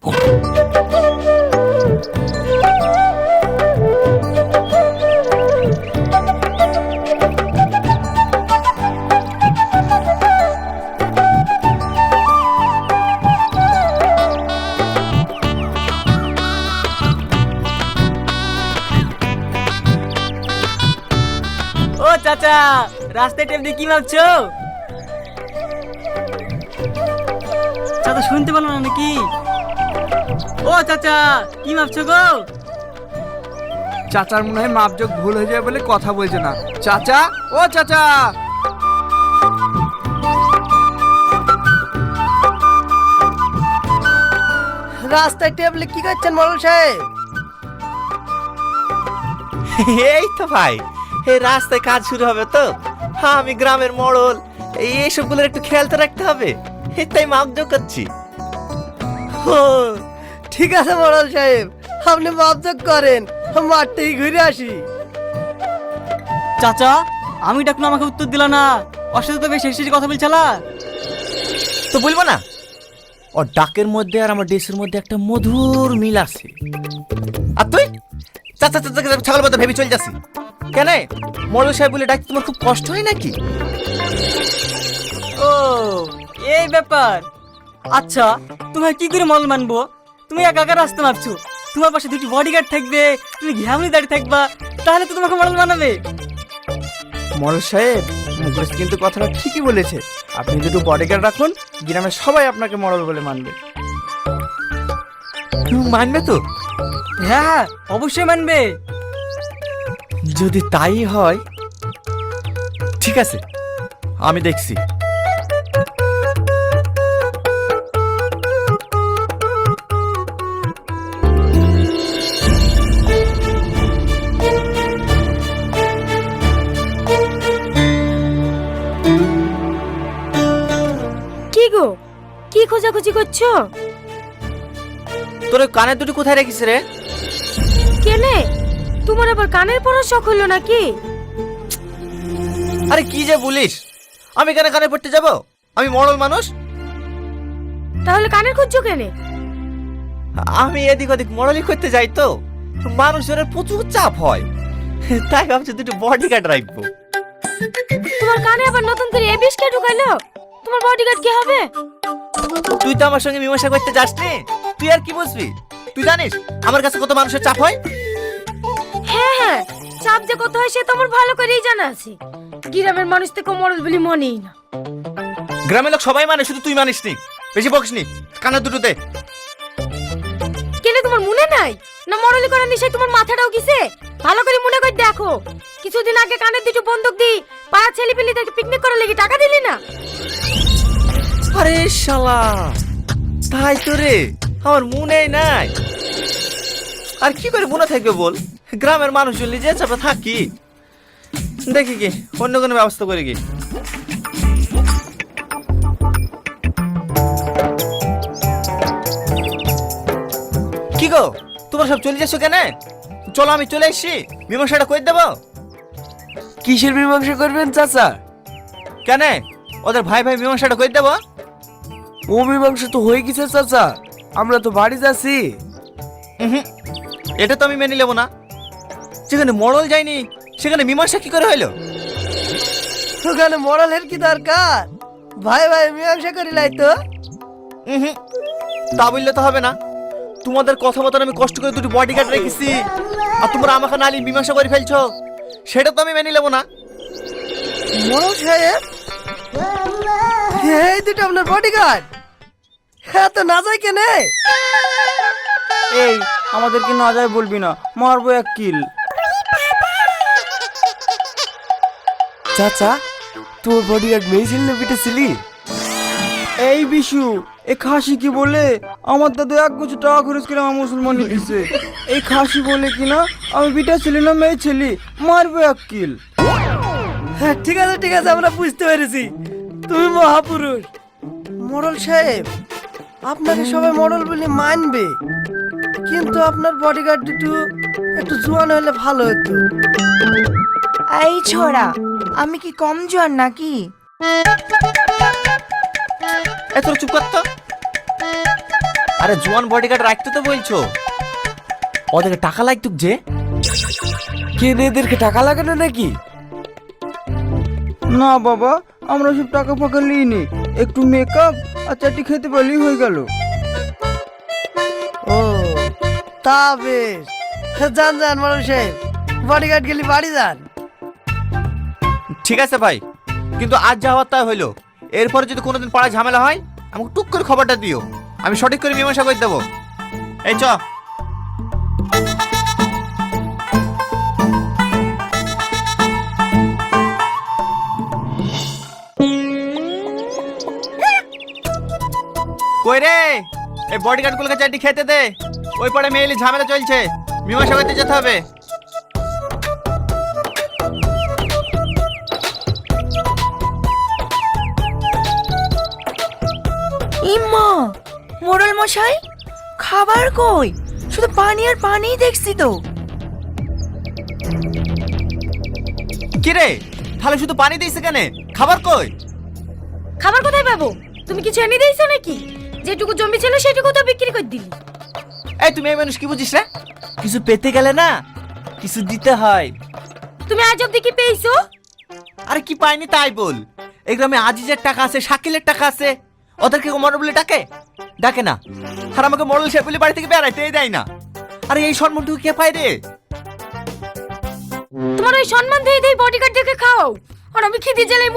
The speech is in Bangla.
ও চাচা, রাস্তায় টেপ দিয়ে কি ভাবছো? চাচা শুনতে পারলো না নাকি? ও চাচা, কি ভাবছো গো? চাচার মনে হয় মাপজোক ভুল হয়ে যাবে বলে কথা বলছে না। চাচা, ও চাচা, রাস্তায় টেবলে কি করছেন মোড়ল সাহেব? এই তো ভাই, এই রাস্তায় কাজ শুরু হবে তো, হ্যাঁ আমি গ্রামের মোড়ল, এইসবগুলোর একটু খেয়াল তো রাখতে হবে, তাই মাপজোক করছি। ও ঠিক আছে মোড়ল সাহেব, আপনি মাপজোক করেন, মাঠ থেকে ঘুরে আসি। চাচা, আমি ডাকলো আমাকে উত্তর দিলা না, ওর সাথে তো বেশ হেসে কথা বলছিলা। তো বলবো না, ওর ডাকের মধ্যে আর আমার ড্রেসের মধ্যে একটা মধুর মিল আছে। আর তুই চাচা চাচা ছাগল কথা ভেবে চলে যাচ্ছি কেন? মোড়ল সাহেব বলে ডাকতে তোমার খুব কষ্ট হয় নাকি? ও এই ব্যাপার। আচ্ছা, তোমায় কি করে মল মানবো? তুমি একা একা রাস্তা মাপছো, তোমার পাশে দুটি বডিগার্ড থাকবে, তুমি ঘামলি দাঁড়িয়ে থাকবা, তাহলে তো তোমাকে মডেল বানাবে। মোড়ল সাহেব মুখলেশ কিন্তু কথাটা ঠিকই বলেছে। আপনি দুটো বডিগার্ড রাখুন, গ্রামের সবাই আপনাকে মোড়ল বলে মানবে। মানবে তো? হ্যাঁ, অবশ্যই মানবে। যদি তাই হয় ঠিক আছে, আমি দেখছি। কি গো, কি খোঁজাখুঁজি করছো? তোর কানের দুটো কোথায় রেখিস রে? কেনে, তোমার আবার কানের পরার শখ হলো নাকি? আরে কি যে বলিস, আমি কেন কানে পড়তে যাব? আমি মরল মানুষ। তাহলে কানের খুঁজছো কেনে? আমি এদিক ওদিক মরলি করতে যাই তো, মানুষের প্রচুর চাপ হয়, তাই ভাবছি দুটো বডিগার্ড রাখবো। তোমার কানে আবার নতুন করে এ বিষ কে ঢুকাইলো? তোমার বডিগার্ড কি হবে? তুই তো আমার সঙ্গে মীমাংসা করতে যাস নি, তুই আর কি বুঝবি? তুই জানিস আমার কাছে কত মানুষের চাপ হয়? হ্যাঁ হ্যাঁ, চাপ যে কত হয় সে তো আমার ভালো করেই জানা আছে। গ্রামের মানুষ থেকে মরল বলি মনেই না। গ্রামের লোক সবাই মানে, শুধু তুই মানিস নি। বেশি বকিস নি, কানের দুটোতে। কেনে তোমার মনে নাই না মরলি করার নিশায় তোমার মাথাটাও গিছে? ভালো করে মনে করে দেখো, কিছুদিন আগে কানের দুটো বন্দুক দি পাড়া ছেলে পেলেদেরকে পিকনিক করার লেগে টাকা দিলি না? আরে শালা, তাই তো রে, আমার মনে নাই। আর কি করে মনে থাকবে বল, গ্রামের মানুষ জন্য যে চাপে থাকি। দেখি কি অন্য কোনো ব্যবস্থা করে কি। কি গো, তোমরা সব চলে যাচ্ছ কেন? চলো আমি চলে এসছি, মীমাংসাটা করে দেবো। কিসের মীমাংসা করবেন চাচা? কেন, ওদের ভাই ভাই মীমাংসাটা করে দেবো। ও মীমাংসা তো হয়ে গেছে চাচা, আমরা তো বাড়ি যাচ্ছি। এটা তো আমি মেনে নেবো না। যেখানে মরল যায়নি সেখানে মীমাংসা কি করে হইলো? ওখানে মোড়লের কি দরকার? ভাই ভাই মীমাংসা করিলাই তো। তা বললে তো হবে না। তোমাদের কথা মতন আমি কষ্ট করে দুটো বডিগার্ড রেখেছি, আর তোমরা আমাকে নালি মীমাংসা করে ফেলছো, সেটা তো আমি মেনে নেবো না। মোড়ল সাহেব, এই দুটো আপনার বডিগার্ড? হ্যাঁ, তো না যায় কেনে? এই আমাদেরকে না যায় বলবি না, মারবো এক কিল। চাচা, তোর বডিগার্ড মেয়ে ছিল না পিঠে ছিলি? এই বিশু, এই খাসি কি বলে আমার দাদু 1 কোটি টাকা খরচ করে আমার মুসলমান দিছে। এই খাসি বলে কিনা আমি পিঠা ছিলি না মেয়ে ছিলি, মারবো এক কিল। হ্যাঁ ঠিক আছে ঠিক আছে, আমরা বুঝতে পেরেছি, তুমি মহাপুরুষ। মোড়ল সাহেব, আপনাকে সবাই মোড়ল বলে মানবে, কিন্তু আপনার বডিগার্ড দুটো একটু জোয়ান হলে ভালো হতো। এই ছোড়া, আমি কি কম জোয়ান নাকি? এত চুপ কর তো। আরে জোয়ান বডিগার্ড রাখতে তো বলছো, ওদেরকে টাকা লাগতো যে। কেন এদেরকে টাকা লাগে না নাকি? না বাবা, আমরা সব টাকা ফাঁকা লিইনি, একটু মেকআপ আর চারটি খেতে পারলেই হয়ে গেল। ও তা বেশ, যান যান মোড়ল সাহেব, বডিগার্ড গেলি বাড়ি যান। ঠিক আছে ভাই, কিন্তু আজ যা হওয়ার তাই হইলো। এরপরে যদি কোনোদিন পাড়ায় ঝামেলা হয় আমাকে টুক করে খবরটা দিও, আমি সঠিক করে মীমাংসা করে দেবো। এই চ। কই রে, এই বডিগার্ড গুলোকে চারটি খেতে দে, ওই পাড়ে মেয়েলি ঝামেলা চলছে, মীমাংসা করতে যেতে হবে। ইম্মা, মোড়ল মশাই খাবার কই? শুধু পানি আর পানিই দেখছি তো। কি রে, তাহলে শুধু পানি দিয়েছে কেন, খাবার কই? খাবার কোথায় পাবো? তুমি কিছু এনে দিয়েছো নাকি? যেটুকু জমি ছিল সেটুকু তো বিক্রি করে দিলি। এই তুমি এই মানুষ কি বুঝিস রে? কিছু পেতে গেলে না কিছু দিতে হয়। তুমি আজ অব্দি কি পেয়েছো? আরে কি পাইনি তাই বল। এই গ্রামে আজিজের টাকা আছে, শাকিলের টাকা আছে, ওদেরকে মরল বলে ডাকে? ডাকে না। আর আমাকে মরল সে বলে বাড়ি থেকে বেড়াইতেই দেয় না। আরে এই সম্মানটুকু কে পায় রে? তোমার ওই সম্মান দিয়ে দিয়ে বডিগার্ড দেখে খাও, আর আমি খিদে জেলে